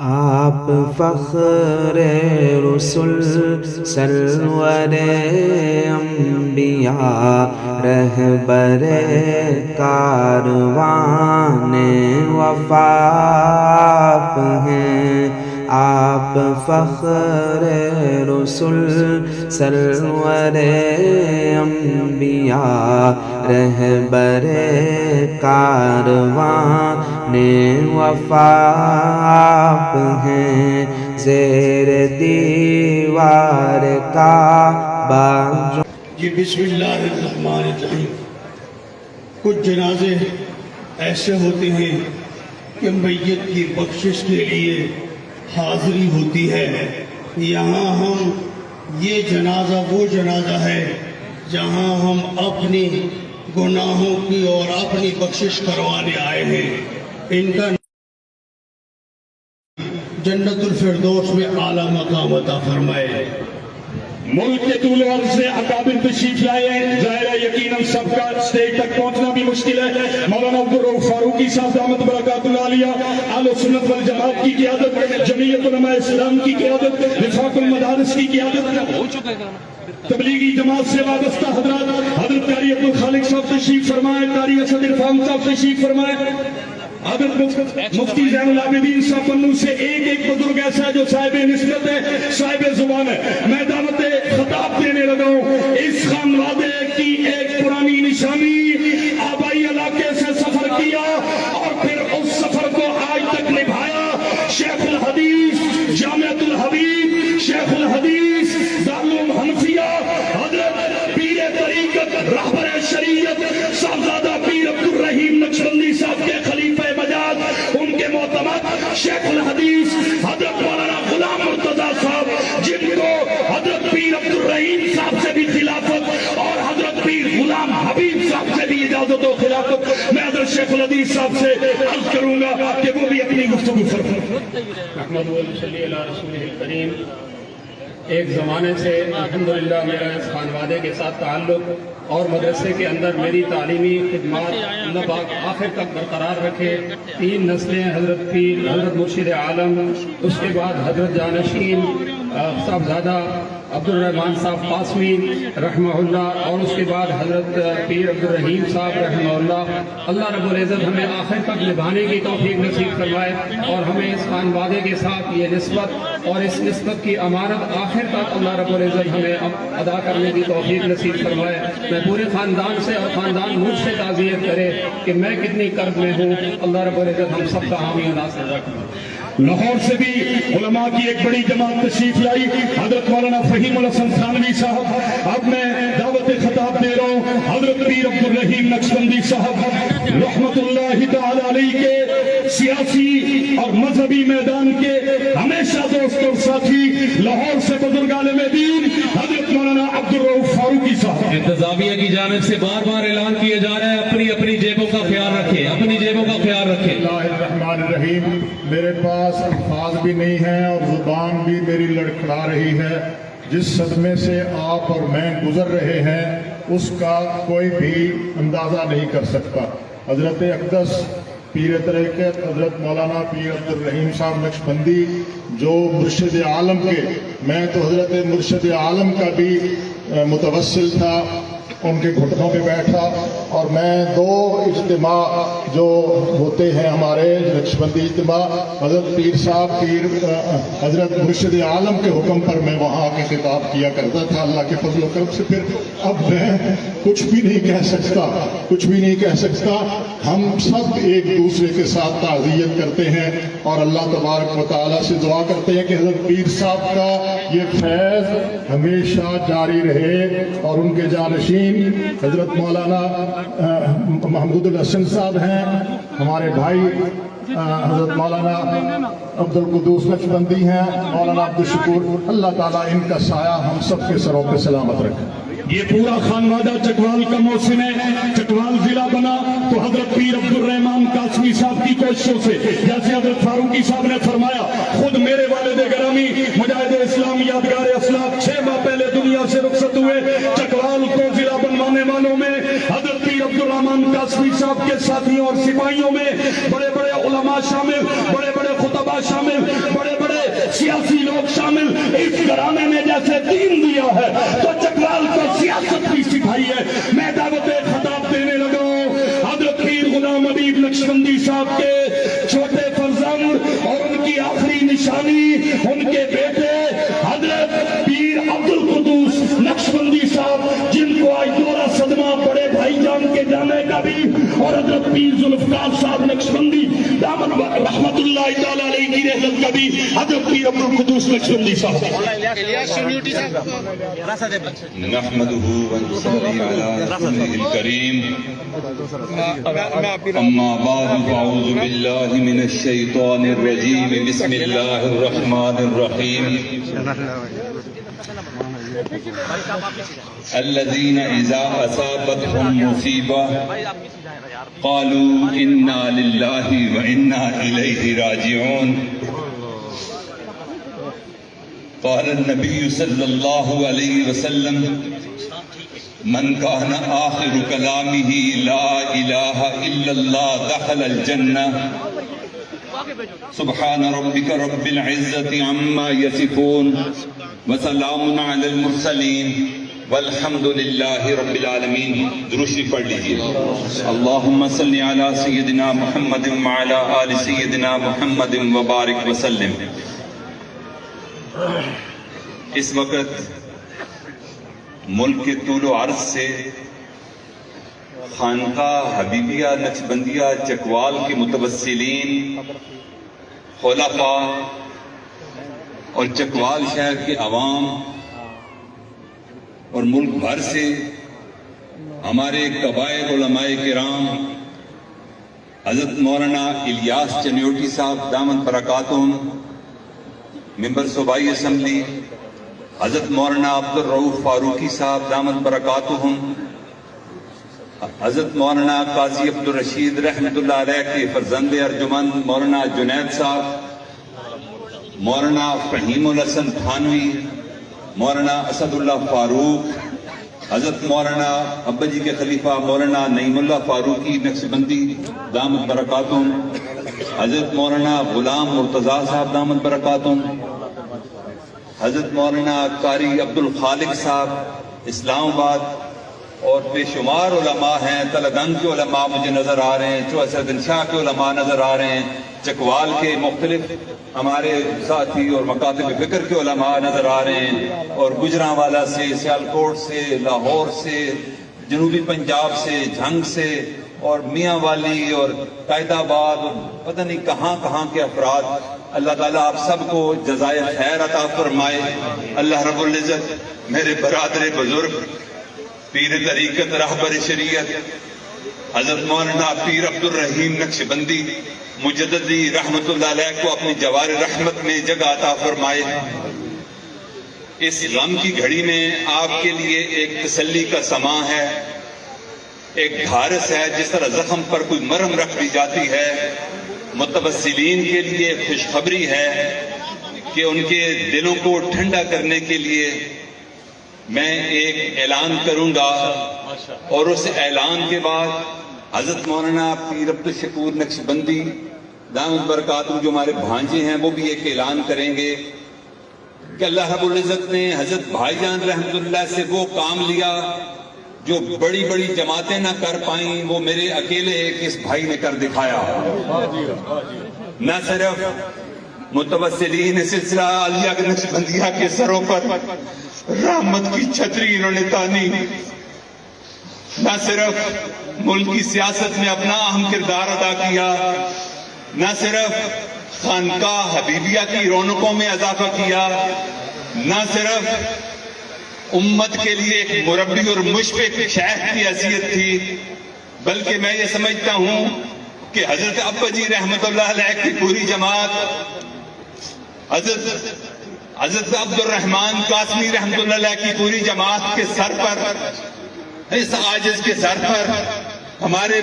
آپ فخر رسول سرور انبیاء رہبر کاروان وفا ہیں۔ آپ فخر رسول سرور انبیاء رہبر کاروان وفا ہیں۔ زیر دیوار کعبہ جی بسم اللہ الرحمن الرحیم۔ کچھ جنازے ایسے ہوتے ہیں کہ میت کی بخشش کے لیے حاضری ہوتی ہے۔ یہاں ہم یہ جنازہ وہ جنازہ ہے جہاں ہم اپنی گناہوں کی اور اپنی بخشش کروانے آئے ہیں۔ ان کا جنت الفردوس میں اعلیٰ مقام عطا فرمائے۔ ملک کے طول عرض سے اکابر تشریف لائے ہیں، ظاہر ہے یقیناً سب کا اسٹیج تک پہنچنا بھی مشکل ہے۔ مولانا عبدالرؤف فاروقی صاحب دامت برکات العالیہ، اہل سنت والجماعت کی قیادت، جمعیت علماء اسلام کی قیادت، وفاق المدارس کی قیادت، تبلیغی جماعت سے وابستہ حضرات، حضرت قاری عبدالخالق صاحب تشریف فرمائے، قاری اسد عرفان صاحب تشریف فرمائے، حضرت مفتی زین العابدین صاحب پنو سے ایک بزرگ ایسا ہے جو صاحب نسبت ہے، صاحب زبان ہے۔ میں دعوت خطاب دینے لگا ہوں۔ اس خانوادے کی ایک پرانی نشانی، آبائی علاقے سے سفر کیا اور پھر اس سفر کو آج تک نبھایا۔ شیخ الحدیث جامعۃ الحبیب، شیخ الحدیث دارالعلوم حنفیہ، حضرت پیر طریقت رہبر شریعت صاحبزادہ پیر عبدالرحیم نقشبندی صاحب کے خلیفہ مجاز، ان کے معتمد شیخ الحدیث حضرت مولانا غلام مرتضیٰ صاحب، جن کو حضرت پیر عبدالرحیم صاحب سے بھی خلافت اور حضرت پیر غلام حبیب صاحب سے بھی اجازت و خلافت۔ میں حضرت شیخ الحدیث صاحب سے عرض کروں گا کہ وہ بھی اپنی گفتگو فرمائیں۔ محمد صلی اللہ رسول کریم۔ ایک زمانے سے الحمدللہ میرا اس خانوادے کے ساتھ تعلق اور مدرسے کے اندر میری تعلیمی خدمات اللہ پاک آخر تک برقرار رکھے۔ 3 نسلیں، حضرت پیر، حضرت مرشد عالم، اس کے بعد حضرت جانشین صاحبزادہ عبدالرحمن صاحب قاسمی رحمہ اللہ، اور اس کے بعد حضرت پیر عبدالرحیم صاحب رحمہ اللہ۔ اللہ رب العزت ہمیں آخر تک نبھانے کی توفیق نصیب فرمائے اور ہمیں اس خانوادے کے ساتھ یہ نسبت اور اس نسبت کی امانت آخر تک اللہ رب العزت ہمیں ادا کرنے کی توفیق نصیب فرمائے۔ میں پورے خاندان سے اور خاندان مجھ سے تعزیت کرے کہ میں کتنی کرب میں ہوں۔ اللہ رب العزت ہم سب کا حامی و ناصر رکھے۔ لاہور سے بھی علماء کی ایک بڑی جماعت تشریف لائی، حضرت مولانا فہیم الحسن تھانوی صاحب۔ اب میں دعوت خطاب دے رہا ہوں حضرت پیر عبدالرحیم نقشبندی صاحب رحمت اللہ تعالی علیہ کے سیاسی اور مذہبی میدان کے ہمیشہ دوست اور ساتھی، لاہور سے بزرگ عالم دین حضرت مولانا عبدالرؤف فاروقی صاحب۔ انتظامیہ کی جانب سے بار بار اعلان کیا جا رہا ہے اپنی اپنی جیبوں کا خیال رکھیں، اپنی جیبوں کا خیال رکھیں۔ اللہ الرحمن الرحیم۔ میرے پاس الفاظ بھی نہیں ہیں اور زبان بھی میری لڑکھڑا رہی ہے۔ جس صدمے سے آپ اور میں گزر رہے ہیں اس کا کوئی بھی اندازہ نہیں کر سکتا۔ حضرت اقدس پیر طریقت حضرت مولانا پیر عبدالرحیم صاحب نقشبندی جو مرشد عالم کے، میں تو حضرت مرشد عالم کا بھی متوسل تھا، ان کے گھٹنوں پہ بیٹھا، اور میں 2 اجتماع جو ہوتے ہیں ہمارے نقشبندی اجتماع، حضرت پیر صاحب پیر حضرت مرشد عالم کے حکم پر میں وہاں آ کے خطاب کیا کرتا تھا اللہ کے فضل و کرم سے۔ پھر اب میں کچھ بھی نہیں کہہ سکتا۔ ہم سب ایک دوسرے کے ساتھ تعزیت کرتے ہیں اور اللہ تبارک و تعالیٰ سے دعا کرتے ہیں کہ حضرت پیر صاحب کا یہ فیض ہمیشہ جاری رہے اور ان کے جانشین حضرت مولانا محمود الحسن صاحب ہیں، ہمارے بھائی حضرت مولانا عبدالقدوس نقشبندی ہیں، مولانا عبدالشکور، اللہ تعالیٰ ان کا سایہ ہم سب کے سروں پہ سلامت رکھے۔ یہ پورا خانوادہ چکوال کا موسم ہے۔ چکوال ضلع بنا تو حضرت پیر عبدالرحمان قاسمی صاحب کی کوششوں سے، جیسے حضرت فاروقی صاحب نے فرمایا، خود میرے والد گرامی مجاہد اسلام یادگار اسلاف 6 ماہ پہلے دنیا سے رخصت ہوئے۔ چکوال کو ضلع بنوانے والوں میں حضرت پیر عبدالرحمان قاسمی صاحب کے ساتھیوں اور سپاہیوں میں بڑے بڑے علماء شامل، بڑے بڑے خطبہ علماء شامل, بڑے بڑے سیاسی لوگ شامل, اس گھرانے میں جیسے دین دیا ہے تو چکوال کو سیاست بھی سکھائی ہے. میں دعوت خطاب دینے لگا ہوں حضرت پیر غلام حبیب نقشبندی صاحب کے چھوٹے فرزند اور ان کی آخری نشانی ان کے بیٹے حضرت پیر عبد القدوس نقشبندی صاحب, جن کو آج دورہ صدمہ بڑے بھائی جان کے جانے کا بھی, اور حضرت پیر ذوالفقار صاحب نقشبندی دامن رحمت اللہ تعالی علیہ کی رحمت کا بھی حضرت پیر عبد القدوس نقشبندی صاحب. نحمده ونصلي على رسوله الكريم. اما بعد فاعوذ بالله من الشيطان الرجيم. بسم الله الرحمن الرحيم. الذين إذا أصابتهم مصيبة قالوا إنا لله وإنا إليه راجعون. قال النبي صلى الله عليه وسلم من كان آخر كلامه لا إله إلا الله دخل الجنة. سبحان ربك رب العزة عما يصفون وسلام على المرسلين والحمد لله رب العالمين. درود شریف پڑھ لیجیے. اللهم صل على سيدنا محمد وعلى آل سيدنا محمد وبارك وسلم. اس وقت ملک کے طول و عرض سے خانقاہ حبیبیہ نقشبندیہ چکوال کے متوسلین, خلفاء اور چکوال شہر کے عوام اور ملک بھر سے ہمارے قبائل علماء کرام حضرت مولانا الیاس چنیوٹی صاحب دامت برکاتہم, ممبر صوبائی اسمبلی حضرت مولانا عبد الرؤوف فاروقی صاحب دامت برکاتہم, حضرت مولانا قاضی عبد الرشید رحمت اللہ علیہ کے فرزند ارجمند مولانا جنید صاحب, مولانا فہیم الحسن تھانوی, مولانا اسد اللہ فاروق, حضرت مولانا ابا جی کے خلیفہ مولانا نعیم اللہ فاروقی نقشبندی دامت برکاتہم, حضرت مولانا غلام مرتضیٰ صاحب دامت برکاتہم, حضرت مولانا قاری عبد الخالق صاحب اسلام آباد, اور بے شمار علماء ہیں. تلگنگ کے علماء مجھے نظر آ رہے ہیں, چوہدر شاہ کے علماء نظر آ رہے ہیں, چکوال کے مختلف ہمارے ساتھی اور مکاتب فکر کے علماء نظر آ رہے ہیں, اور گجرانوالا سے, سیالکوٹ سے, لاہور سے, جنوبی پنجاب سے, جھنگ سے, اور میاں والی اور قائد آباد, اور پتہ نہیں کہاں کہاں کے افراد. اللہ تعالیٰ آپ سب کو جزائے خیر عطا فرمائے. اللہ رب العزت میرے برادر بزرگ پیر طریقت رہبر شریعت حضرت مولانا پیر عبد الرحیم نقشبندی مجددی رحمت اللہ علیہ کو اپنی جوار رحمت میں جگہ عطا فرمائے. اس غم کی گھڑی میں آپ کے لیے ایک تسلی کا سماں ہے, ایک گھارس ہے. جس طرح زخم پر کوئی مرہم رکھ دی جاتی ہے, متوسلین کے لیے خوشخبری ہے کہ ان کے دلوں کو ٹھنڈا کرنے کے لیے میں ایک اعلان کروں گا, اور اس اعلان کے بعد حضرت مولانا پیر عبد الشکور نقشبندی دامت برکاتہم جو ہمارے بھانجے ہیں وہ بھی ایک اعلان کریں گے کہ اللہ رب العزت نے حضرت بھائی جان رحمت اللہ سے وہ کام لیا جو بڑی بڑی جماعتیں نہ کر پائیں, وہ میرے اکیلے ایک اس بھائی نے کر دکھایا. نہ صرف متوسلین سلسلہ عالیہ نقشبندیہ کے سروں پر رحمت کی چھتری انہوں نے تانی, نہ صرف ملک کی سیاست میں اپنا اہم کردار ادا کیا, نہ صرف خانقاہ حبیبیہ کی رونقوں میں اضافہ کیا, نہ صرف امت کے لیے ایک مربی اور مشفق شیخ کی حیثیت تھی, بلکہ میں یہ سمجھتا ہوں کہ حضرت ابا جی رحمت اللہ علیہ کی پوری جماعت, حضرت عبد الرحمن قاسمی رحمت اللہ علیہ کی پوری جماعت کے سر پر, اس عاجز کے سر پر ہمارے